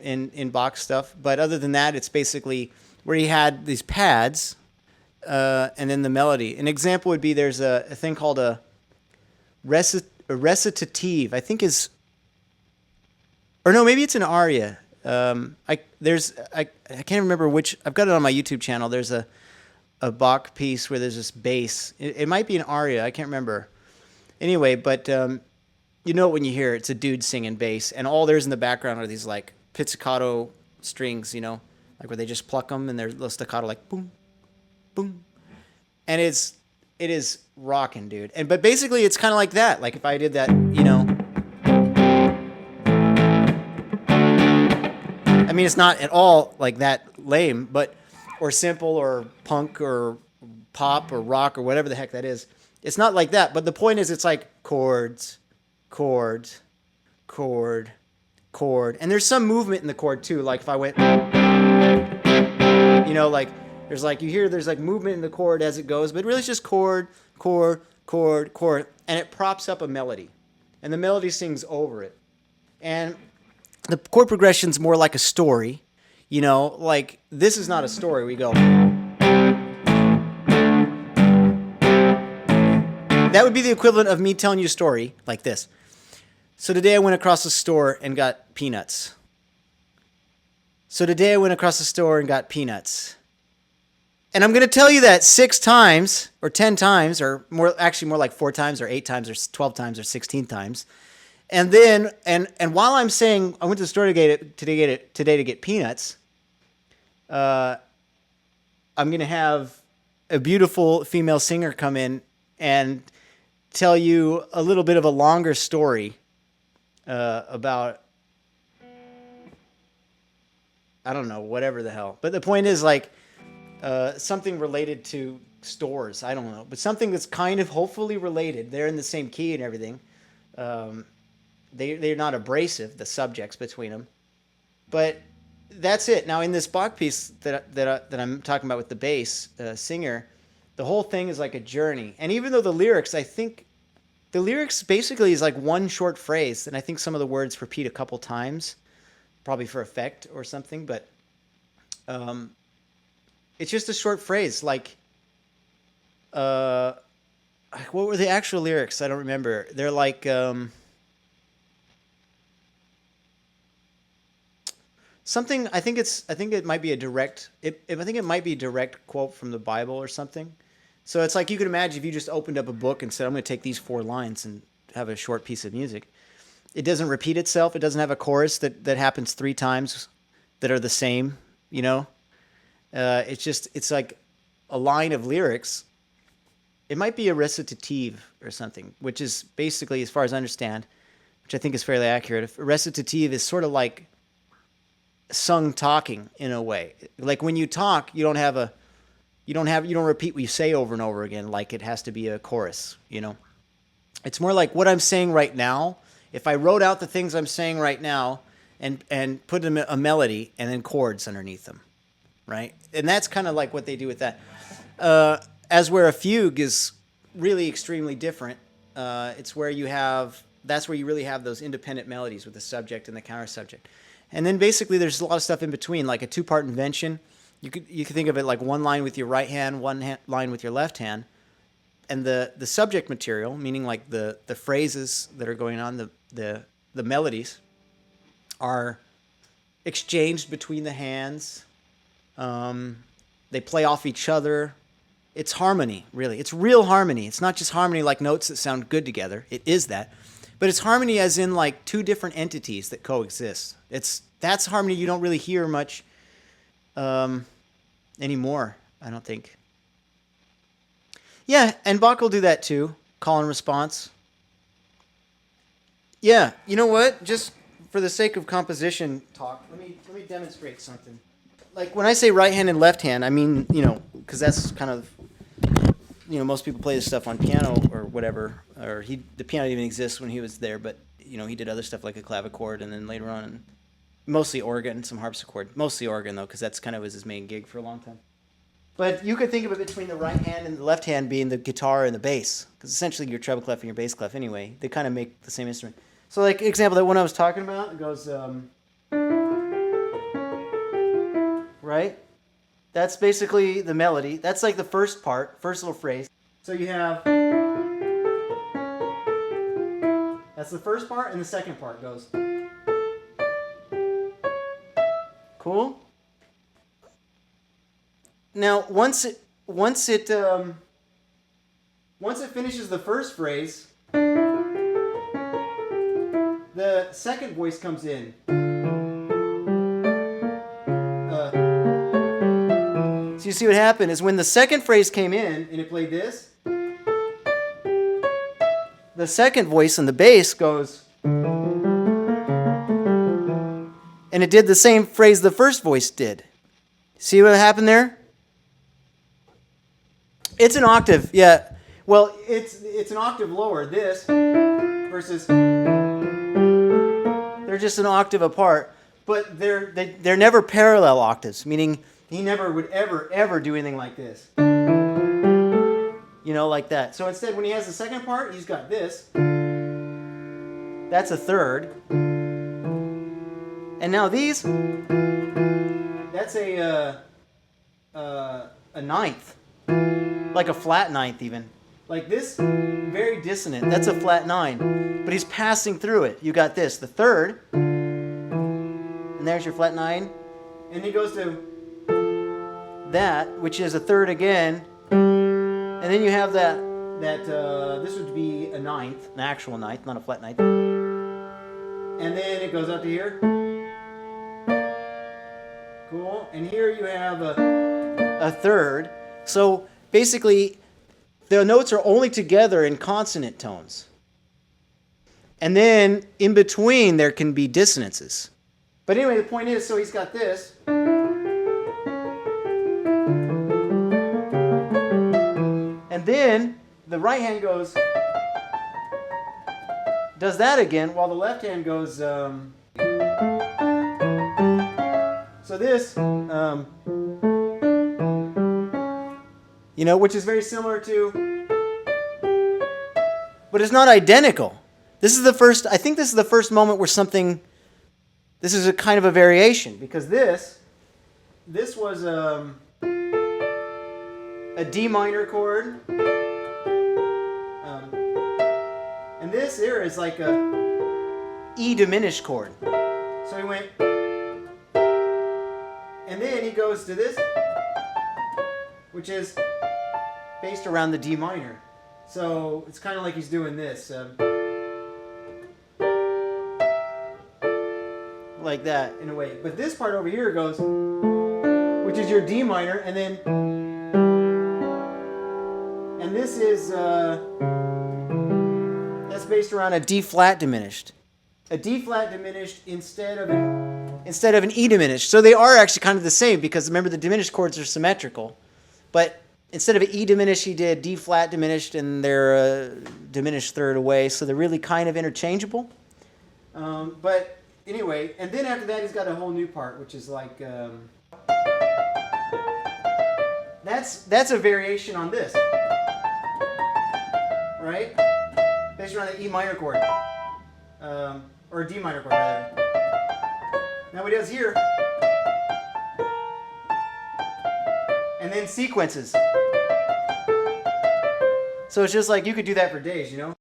in Bach stuff. But other than that, it's basically where he had these pads and then the melody. An example would be there's a thing called a recitative. I think is, or no, maybe it's an aria. I can't remember which. I've got it on my YouTube channel. There's a Bach piece where there's this bass. It might be an aria. I can't remember. Anyway, but you know it when you hear it. It's a dude singing bass, and all there's in the background are these like pizzicato strings, like where they just pluck them and they're little staccato, like boom, boom, and it is rocking, dude. But basically it's kind of like that. Like if I did that, I mean, it's not at all like that lame, but or simple or punk or pop or rock or whatever the heck that is. It's not like that. But the point is, it's like chords, chords, chord, chord, and there's some movement in the chord too. Like if I went, like there's like there's like movement in the chord as it goes, but really it's just chord, chord, chord, chord, and it props up a melody, and the melody sings over it, and the chord progression's more like a story, like this is not a story. We go. That would be the equivalent of me telling you a story like this. So today I went across the store and got peanuts. So today I went across the store and got peanuts. And I'm going to tell you that 6 times or 10 times or more, actually more like 4 times or 8 times or 12 times or 16 times. And then, and while I'm saying I went to the store today to get peanuts, I'm going to have a beautiful female singer come in and tell you a little bit of a longer story about, I don't know, whatever the hell. But the point is like something related to stores. I don't know, but something that's kind of hopefully related. They're in the same key and everything. They're not abrasive, the subjects between them, but that's it. Now in this Bach piece that I'm talking about with the bass singer, the whole thing is like a journey. And even though the lyrics, I think the lyrics basically is like one short phrase, and I think some of the words repeat a couple times, probably for effect or something, but it's just a short phrase. Like, what were the actual lyrics? I don't remember. They're like, something. I think it might be a direct. I think it might be a direct quote from the Bible or something. So it's like you could imagine if you just opened up a book and said, "I'm going to take these 4 lines and have a short piece of music." It doesn't repeat itself. It doesn't have a chorus that happens 3 times that are the same. It's like a line of lyrics. It might be a recitative or something, which is basically, as far as I understand, which I think is fairly accurate. A recitative is sort of like sung talking in a way. Like when you talk, you don't repeat what you say over and over again. Like it has to be a chorus, It's more like what I'm saying right now. If I wrote out the things I'm saying right now and put a melody and then chords underneath them, right? And that's kind of like what they do with that. As where a fugue is really extremely different. It's where that's where you really have those independent melodies with the subject and the counter subject. And then basically there's a lot of stuff in between, like a 2-part invention. You could think of it like one line with your right hand, line with your left hand. And the subject material, meaning like the phrases that are going on, the melodies, are exchanged between the hands. They play off each other. It's harmony, really. It's real harmony. It's not just harmony like notes that sound good together. It is that. But it's harmony as in like 2 different entities that coexist. That's harmony you don't really hear much anymore, I don't think. Yeah, and Bach will do that too. Call and response. Yeah, you know what? Just for the sake of composition talk, let me demonstrate something. Like when I say right hand and left hand, I mean, because that's kind of, most people play this stuff on piano or whatever, or the piano didn't even exist when he was there, but he did other stuff like a clavichord, and then later on, mostly organ, some harpsichord, mostly organ though, because that's kind of was his main gig for a long time. But you could think of it between the right hand and the left hand being the guitar and the bass, because essentially your treble clef and your bass clef anyway, they kind of make the same instrument. So like example, that one I was talking about, it goes, right? That's basically the melody. That's like the first part, first little phrase. So you have, that's the first part, and the second part goes. Cool? Now, once it finishes the first phrase, the second voice comes in. So you see what happened is when the second phrase came in and it played this, the second voice in the bass goes, and it did the same phrase the first voice did. See what happened there? It's an octave, yeah. Well, it's an octave lower, this, versus, they're just an octave apart, but they're never parallel octaves, meaning he never would ever do anything like this. You know, like that. So instead, when he has the second part, he's got this. That's a third. And now these, that's a ninth. Like a flat ninth even. Like this, very dissonant. That's a flat 9. But he's passing through it. You got this, the third. And there's your flat 9. And he goes to that, which is a third again. And then you have that this would be a ninth, an actual ninth, not a flat ninth. And then it goes up to here. Cool. And here you have a third. So basically, the notes are only together in consonant tones. And then in between, there can be dissonances. But anyway, the point is, so he's got this. And then the right hand goes, does that again, while the left hand goes, so this, you know, which is very similar to, but it's not identical. This is the first, I think this is the first moment where something, this is a kind of a variation, because this was a D minor chord, and this here is like a E diminished chord. So he went, and then he goes to this, which is based around the D minor. So it's kind of like he's doing this. Like that, in a way. But this part over here goes, which is your D minor, and then, and this is, that's based around a D flat diminished. A D flat diminished instead of an E diminished. So they are actually kind of the same, because remember the diminished chords are symmetrical. But instead of an E diminished, he did D flat diminished, and they're a diminished third away. So they're really kind of interchangeable. But anyway, and then after that, he's got a whole new part, which is like, that's a variation on this, right? Based around the E minor chord, or D minor chord rather. Now what he does here, and then sequences. So it's just like, you could do that for days, you know?